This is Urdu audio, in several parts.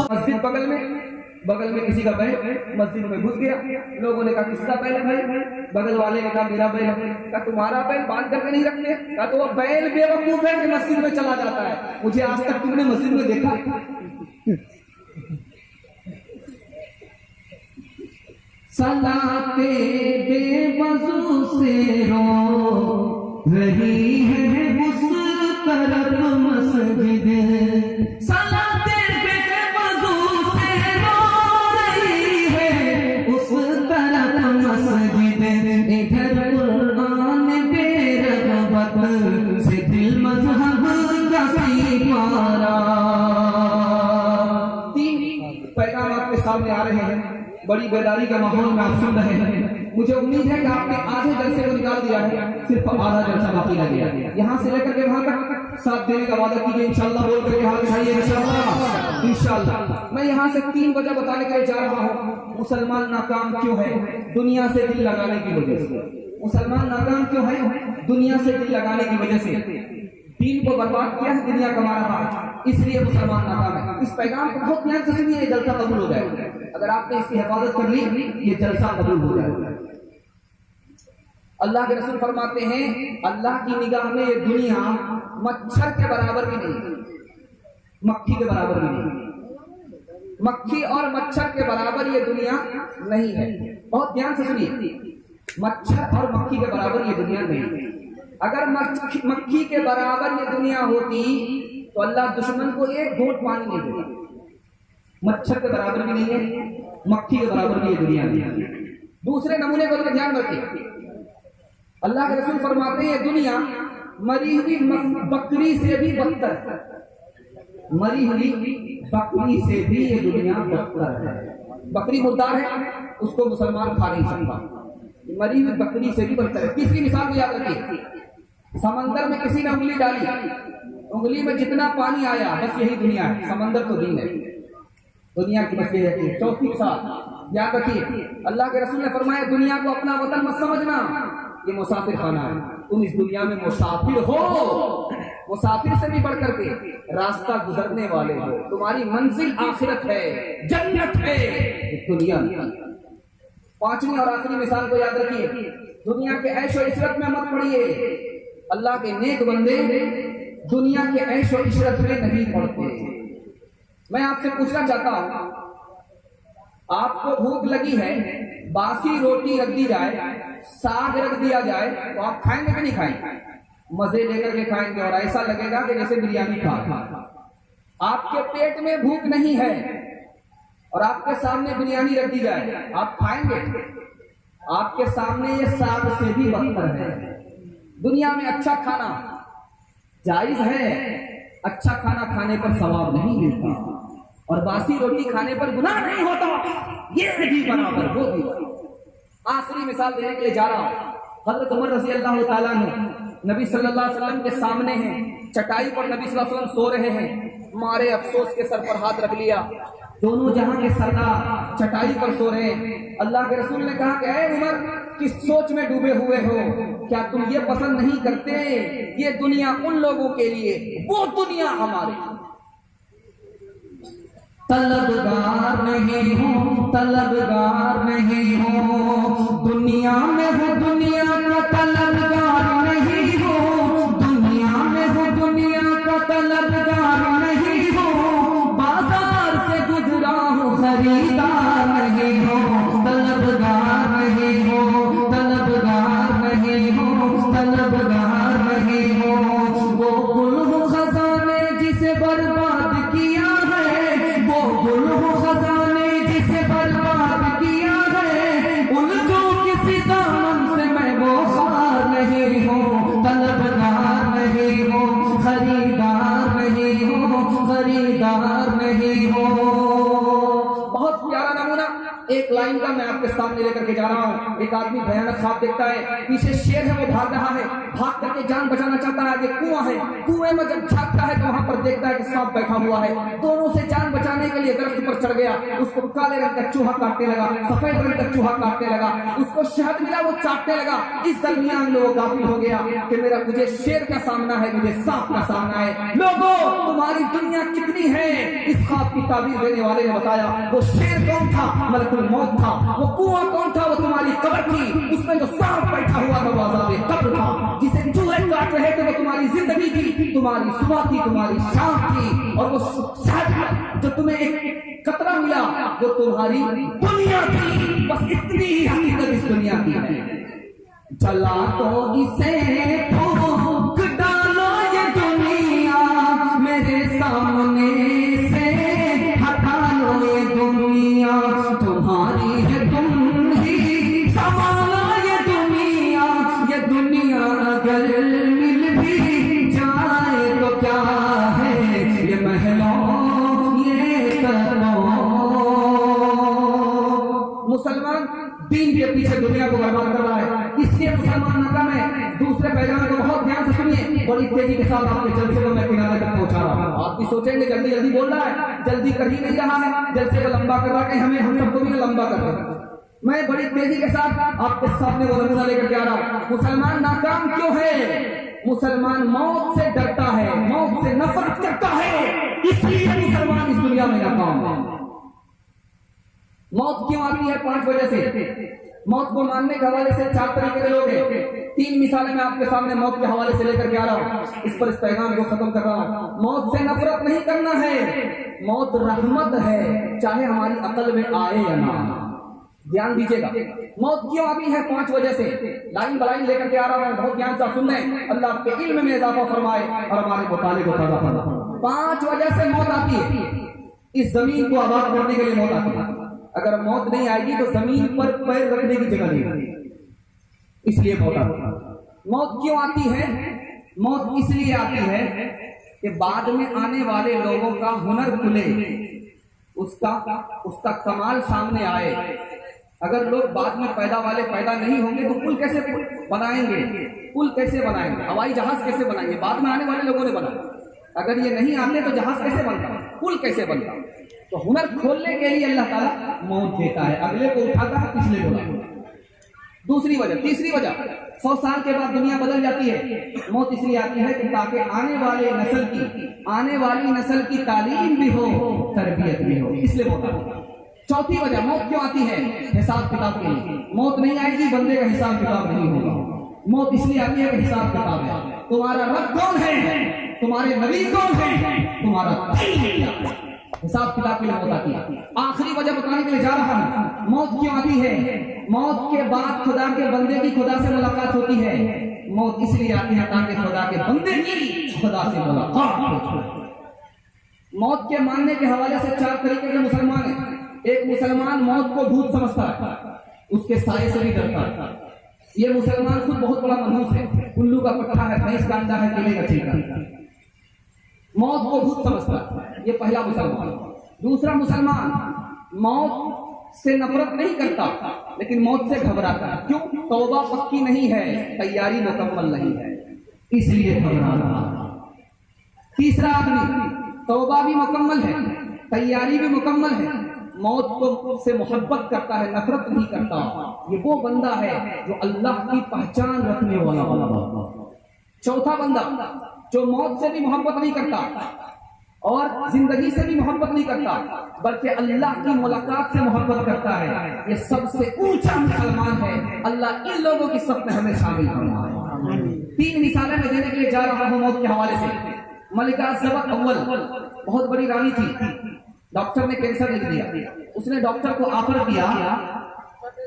مسجد بغل میں کسی کا بیل مسجد میں گھس گیا، لوگوں نے کہا کس کا بیل ہے؟ بغل والے نے کہا میرا بیل ہے۔ کہا تمہارا بیل باندھ کر کے نہیں رکھتے؟ کہا تو وہ بیل بے وقوف ہے کہ مسجد میں چلا جاتا ہے، مجھے آج تک تم نے مسجد میں دیکھا؟ صلاتے بے وضو سے رو رہی ہے اس طرف مسجد، صلاتے بے وضو سے رو رہی ہے اس طرف مسجد، ادھر قرآن بے رغبت سے دل مذہب کا سیمارا۔ تین پیغام آپ کے سامنے آ رہے ہیں، بڑی بیداری کا ماحول میں آپ سن رہے ہیں۔ مجھے امید ہے کہ آپ نے آدھے جلسے کو نکال دیا ہے، صرف آدھا جلسہ باقی رہ گیا۔ یہاں سے لے کر کے وہاں تک ساتھ دینے کا وعدہ کیجیے انشاءاللہ، بول کر کے ہاتھ اٹھائیے انشاءاللہ انشاءاللہ۔ میں یہاں سے تین وجہ بتانے کے لیے جا رہا ہوں۔ مسلمان ناکام کیوں ہے؟ دنیا سے دل لگانے کی وجہ سے۔ مسلمان ناکام کیوں ہے؟ دنیا سے دل لگانے کی وجہ سے۔ دین کو برباد کیا ہے، دنیا کما رہا ہے، اس لیے مسلمان ناکام ہے۔ اس پیغام کو بہت دھیان سے سنیے، یہ جلسہ قبول ہو جائے گا۔ اگر آپ نے اس کی حفاظت کر لی، یہ جلسہ قبول ہو جائے گا۔ اللہ کے رسول فرماتے ہیں اللہ کی نگاہ میں یہ دنیا مچھر کے برابر بھی نہیں، مکھی کے برابر بھی نہیں، مکھی اور مچھر کے برابر یہ دنیا نہیں ہے۔ بہت دھیان سے سنیے، مچھر اور مکھی کے برابر یہ دنیا نہیں ہے۔ اگر مکھی کے برابر یہ دنیا ہوتی تو اللہ دشمن کو ایک گھونٹ پانی نہیں دیتا۔ مچھر کے برابر بھی نہیں ہے، مکھی کے برابر بھی یہ دنیا نہیں ہے۔ دوسرے نمونے کو دھیان رکھیے، اللہ کے رسول فرماتے ہیں یہ دنیا مری ہوئی بکری سے بھی بدتر ہے، مری ہوئی بکری سے بھی یہ دنیا بدتر ہے۔ بکری مردار ہے، اس کو مسلمان کھا نہیں سکتا، مری ہوئی بکری سے بھی بدتر ہے۔ تیسری مثال کو یاد رکھیے، سمندر میں کسی نے انگلی ڈالی، انگلی میں جتنا پانی آیا بس یہی دنیا ہے، سمندر تو دین ہے، دنیا کی بس یہ ہے۔ چوتھی مثال یاد رکھیے، اللہ کے رسول نے فرمایا دنیا کو اپنا وطن مت سمجھنا، یہ مسافر خانہ ہے، تم اس دنیا میں مسافر ہو، مسافر سے بھی بڑھ کر کے راستہ گزرنے والے ہو، تمہاری منزل آخرت ہے، جنت ہے دنیا۔ پانچویں اور آخری مثال کو یاد رکھیے، دنیا کے عیش و عشرت میں مت پڑیے، اللہ کے نیک بندے دنیا کے عیش و عشرت میں نہیں پڑتے۔ میں آپ سے پوچھنا چاہتا ہوں، آپ کو بھوک لگی ہے، باسی روٹی رکھ دی جائے، ساگ رکھ دیا جائے تو آپ کھائیں گے کہ نہیں کھائیں گے؟ مزے لے کر کے کھائیں گے اور ایسا لگے گا کہ جیسے بریانی کھا۔ آپ کے پیٹ میں بھوک نہیں ہے اور آپ کے سامنے بریانی رکھ دی جائے، آپ کھائیں گے؟ آپ کے سامنے یہ ساگ سے بھی بدتر ہے۔ دنیا میں اچھا کھانا جائز ہے، اچھا کھانا کھانے پر ثواب نہیں ملتا اور باسی روٹی کھانے پر گناہ نہیں ہوتا، یہ بھی برابر وہ بھی۔ آخری مثال دینے کے لیے جا رہا ہوں، حضرت عمر رضی اللہ تعالیٰ عنہ نبی صلی اللہ علیہ وسلم کے سامنے ہیں، چٹائی پر نبی صلی اللہ علیہ وسلم سو رہے ہیں، مارے افسوس کے سر پر ہاتھ رکھ لیا، دونوں جہاں کے سردار چٹائی پر سو رہے ہیں۔ اللہ کے رسول نے کہا کہ اے عمر، کس سوچ میں ڈوبے ہوئے ہو؟ کیا تم یہ پسند نہیں کرتے یہ دنیا ان لوگوں کے لیے، وہ دنیا ہمارے؟ طلبگار نہیں ہوں، طلبگار نہیں ہوں، دنیا میں ہو دنیا کا طلبگار نہیں ہوں، دنیا میں ہو دنیا کا طلبگار نہیں ہوں، بازار سے گزرا ہوں خریدار نہیں ہوں، طلبگار نہیں ہوں، طلبگار نہیں ہوں، طلبگار نہیں ہوں۔ وہ گل ہو خزانے جسے برباد کیا ہے، وہ گل ہو خزانے جسے برباد کیا ہے، الجھو کسی دامن سے میں وہ خار نہیں ہوں، طلبگار نہیں ہوں، خریدار نہیں ہوں، خریدار نہیں ہوں۔ بہت پیارا نمونہ ایک لائن کا میں آپ کے سامنے لے کر کے جا رہا ہوں. ایک آدمی بھیانک خواب دیکھتا ہے, پیچھے شیر ہے, وہ بھاگ رہا ہے, بھاگ کر کے جان بچانا چاہتا ہے. آگے کنواں ہے, کنویں میں جب جھانکتا ہے تو وہاں پر دیکھتا ہے کہ سانپ بیٹھا ہوا ہے. دونوں سے جان بچانے کے لیے درخت پر چڑھ گیا. اس کو کالے رنگ کا چوہا کاٹنے لگا, سفید رنگ کا چوہا کاٹنے لگا. اس کو شہد ملا, وہ چاٹنے لگا. اس درمیان میں وہ غافل ہو گیا کہ مجھے شیر کا سامنا ہے, مجھے سانپ کا سامنا ہے. لوگوں, تمہاری دنیا کتنی ہے؟ اس خواب کی تعبیر دینے والے نے بتایا وہ شیر کون تھا؟ ملک الموت تھا. وہ کنواں کون تھا؟ وہ تمہاری قبر تھی. اس میں جو سانپ بیٹھا ہوا تھا وہ عذاب قبر تھا. جسے چوہے کاٹ رہے تھے وہ تمہاری زندگی تھی, تمہاری صبح تھی, تمہاری شام تھی. اور وہ شہد جو تمہیں ایک قطرہ ملا وہ تمہاری دنیا تھی. بس اتنی ہی حقیقت اس دنیا کی ہے. چلا تو اسے پھونک ڈالو یہ دنیا, میرے سامنے سے ہٹا لو یہ دنیا. تمہاری ہے تم ہی سنبھالو یہ دنیا. یہ دنیا اگر مل بھی جائے تو کیا ہے, یہ محلوں یہ کرو. مسلمان دین کے پیچھے دنیا کو برباد کر رہا ہے, اس لیے مسلمان ناکام ہے. دوسرے پیغام کو بہت دھیان سے سنیے, بڑی تیزی کے ساتھ آپ کے جلسے کو میں کنارے تک پہنچا رہا ہوں. آپ بھی سوچیں گے جلدی جلدی بول رہا ہے, جلدی کر ہی نہیں رہا ہے, جلسے کو لمبا کر رہا ہے, ہم سب کو بھی لمبا کر رہا ہے. میں بڑی تیزی کے ساتھ آپ کے سامنے وہ نمونہ لے کر کے آ رہا ہوں. مسلمان ناکام کیوں ہے؟ مسلمان موت سے ڈرتا ہے, موت سے نفرت کرتا ہے, اس لیے مسلمان اس دنیا میں ناکام ہے. موت کیوں آتی ہے؟ 5 وجہ سے. موت کو ماننے کے حوالے سے 4 طریقے کے لوگ ہیں. 3 مثالیں میں آپ کے سامنے موت کے حوالے سے لے کر کے آ رہا ہوں. اس پر اس پیغام کو ختم کر رہا ہوں. موت سے نفرت نہیں کرنا ہے, موت رحمت ہے, چاہے ہماری عقل میں آئے یا نہ. دھیان دیجیے گا, موت کیوں آتی ہے؟ 5 وجہ سے. لائن بلائن لے کر کے آ رہا ہوں, بہت دھیان سے سن لیں. اللہ آپ کے علم میں اضافہ فرمائے اور ہمارے مطالعے کو تازہ فرمائے. 5 وجہ سے موت آتی ہے. اس زمین کو آباد کرنے کے لیے موت آتی ہے. اگر موت نہیں آئے گی تو زمین پر پیر رکھنے کی جگہ نہیں ہوگی, اس لیے موت آتی ہے. موت کیوں آتی ہے؟ موت اس لیے آتی ہے کہ بعد میں آنے والے لوگوں کا ہنر کھلے, اس کا کمال سامنے آئے. اگر لوگ بعد میں پیدا والے پیدا نہیں ہوں گے تو پل کیسے بنائیں گے؟ پل کیسے بنائیں گے؟ ہوائی جہاز کیسے بنائیں گے؟ بعد میں آنے والے لوگوں نے بنایا. اگر یہ نہیں آتے تو جہاز کیسے بنتا, پل کیسے بنتا؟ تو ہنر کھولنے کے لیے اللہ تعالیٰ موت دیتا ہے, اگلے کو اٹھاتا ہے, پچھلے کو لاتا. دوسری وجہ, تیسری وجہ, 100 سال کے بعد دنیا بدل جاتی ہے. موت اس لیے آتی ہے کہ تاکہ آنے والی نسل کی تعلیم بھی ہو, تربیت بھی ہو, اس لیے موت آتی ہے. چوتھی وجہ موت کیوں آتی ہے؟ حساب کتاب کے لیے. موت نہیں آئے گی, بندے کا حساب کتاب نہیں ہوگا. موت اس لیے آتی ہے کہ حساب کتاب ہے. تمہارا رب کون ہے, تمہارے نبی کون ہے, تمہارا حساب کتاب کے لیے موت آتی ہے. آخری وجہ بتانے کے لیے جا رہا ہوں, موت کیوں آتی ہے؟ موت کے بعد خدا کے بندے کی خدا سے ملاقات ہوتی ہے. موت اس لیے آتی ہے تاکہ خدا کے بندے کی خدا سے ملاقات ہو. موت کے ماننے کے حوالے سے 4 طریقے کے مسلمان ہیں. ایک مسلمان موت کو بھوت سمجھتا ہے, اس کے سائے سے بھی ڈرتا ہے. یہ مسلمان خود بہت بڑا منحوس ہے, الو کا پٹھا ہے, بھینس کا انڈا ہے, کیلے کا چھلکا ہے. موت کو بھوت سمجھتا ہے, یہ پہلا مسلمان. دوسرا مسلمان موت سے نفرت نہیں کرتا لیکن موت سے گھبراتا ہے. کیوں؟ توبہ پکی نہیں ہے, تیاری مکمل نہیں ہے, اس لیے گھبرا رہا. تیسرا آدمی توبہ بھی مکمل ہے, تیاری بھی مکمل ہے, موت کو سے محبت کرتا ہے, نفرت نہیں کرتا. یہ وہ بندہ ہے جو اللہ کی پہچان رکھنے والا بندہ. چوتھا بندہ جو موت سے بھی محبت نہیں کرتا اور زندگی سے بھی محبت نہیں کرتا بلکہ اللہ کی ملاقات سے محبت کرتا ہے, یہ سب سے اونچا مسلمان ہے. اللہ ان لوگوں کی صف میں ہمیں شامل فرمائے. 3 مثالیں میں دینے کے لیے جا رہا ہوں موت کے حوالے سے. ملکہ زبق اول بہت بڑی رانی تھی, ڈاکٹر نے کینسر لکھ دیا. اس نے ڈاکٹر کو آفر کیا,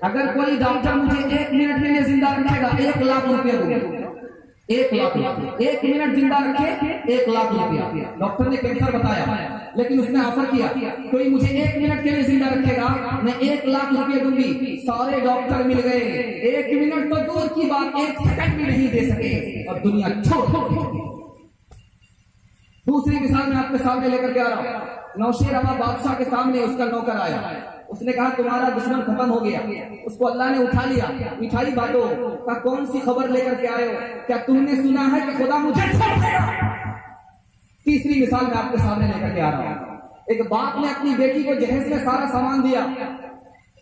اگر کوئی ڈاکٹر مجھے 1 منٹ کے لیے زندہ رکھے گا 1 لاکھ روپیہ دوں گا. 1 لاکھ, 1 منٹ زندہ رکھے 1 لاکھ روپیہ. ڈاکٹر نے کینسر بتایا لیکن اس نے آفر کیا کوئی مجھے 1 منٹ کے لیے زندہ رکھے گا میں 1 لاکھ روپیہ دوں گی. سارے ڈاکٹر مل گئے, 1 منٹ تو دور کی بات 1 سیکنڈ بھی نہیں دے سکے اور دنیا چھوڑ دی. دوسری مثال میں آپ کے سامنے لے کر کے آ رہا ہوں. نوشیر اما بادشاہ کے سامنے اس کا نوکر آیا, اس نے کہا تمہارا دشمن ختم ہو گیا. اس کو اللہ نے اٹھا لیا, مٹھائی بانٹو. کہا کون سی خبر لے کر کے آئے ہو؟ کیا تم نے سنا ہے کہ خدا مجھے چھوڑ دیا؟ تیسری مثال میں آپ کے سامنے لے کر کے آ رہا ہوں. ایک باپ نے اپنی بیٹی کو جہیز میں سارا سامان دیا.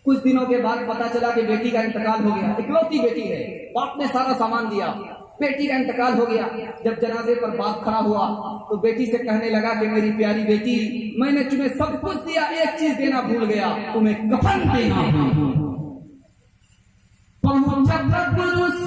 کچھ دنوں کے بعد پتا چلا کہ بیٹی کا انتقال ہو گیا. اکلوتی بیٹی ہے, باپ نے سارا سامان دیا, بیٹی کا انتقال ہو گیا. جب جنازے پر باپ کھڑا ہوا تو بیٹی سے کہنے لگا کہ میری پیاری بیٹی, میں نے تمہیں سب کچھ دیا, ایک چیز دینا بھول گیا, تمہیں کفن دینا. پہنچا قبر اس